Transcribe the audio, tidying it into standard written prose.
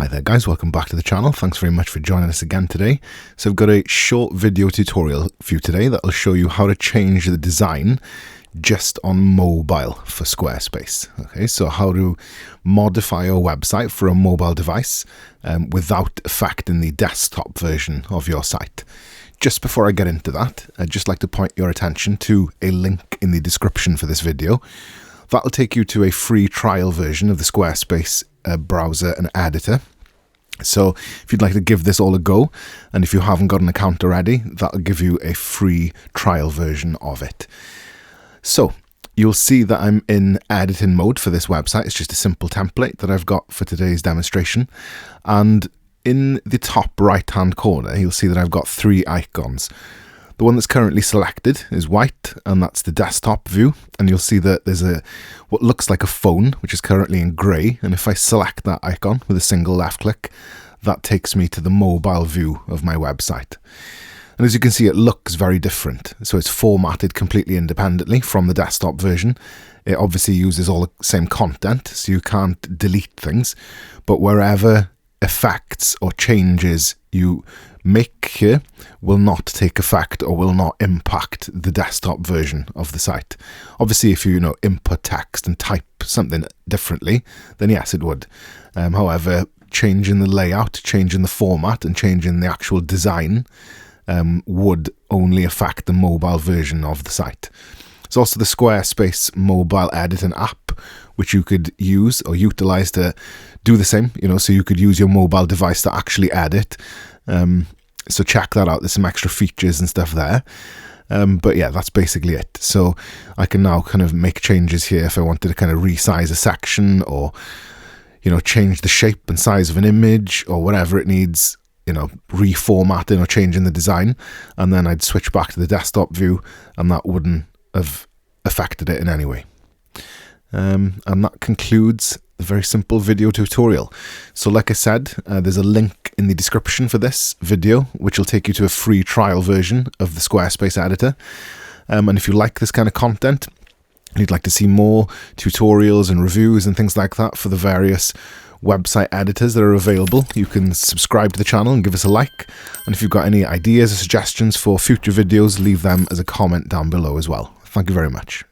Hi there guys, welcome back to the channel. Thanks very much for joining us again today. So I've got a short video tutorial for you today that will show you how to change the design just on mobile for Squarespace. Okay, so how to modify your website for a mobile device without affecting the desktop version of your site. Just before I get into that, I'd just like to point your attention to a link in the description for this video. That'll take you to a free trial version of the Squarespace browser and editor. So if you'd like to give this all a go, and if you haven't got an account already, that'll give you a free trial version of it. So you'll see that I'm in editing mode for this website. It's just a simple template that I've got for today's demonstration. And in the top right hand corner, you'll see that I've got three icons. The one that's currently selected is white, and that's the desktop view. And you'll see that there's what looks like a phone, which is currently in grey. And if I select that icon with a single left click, that takes me to the mobile view of my website. And as you can see, it looks very different. So it's formatted completely independently from the desktop version. It obviously uses all the same content, so you can't delete things. But wherever effects or changes you make here will not take effect or will not impact the desktop version of the site. Obviously, if you input text and type something differently, then yes, it would. However, changing the layout, changing the format, and changing the actual design would only affect the mobile version of the site. There's also the Squarespace mobile editing app, which you could use or utilize to do the same, so you could use your mobile device to actually edit. So check that out. There's some extra features and stuff there. But yeah, that's basically it. So I can now kind of make changes here if I wanted to kind of resize a section or, change the shape and size of an image or whatever it needs, reformatting or changing the design. And then I'd switch back to the desktop view and that wouldn't have affected it in any way. And that concludes the very simple video tutorial. So like I said, there's a link in the description for this video, which will take you to a free trial version of the Squarespace editor. And if you like this kind of content, and you'd like to see more tutorials and reviews and things like that for the various website editors that are available, you can subscribe to the channel and give us a like. And if you've got any ideas or suggestions for future videos, leave them as a comment down below as well. Thank you very much.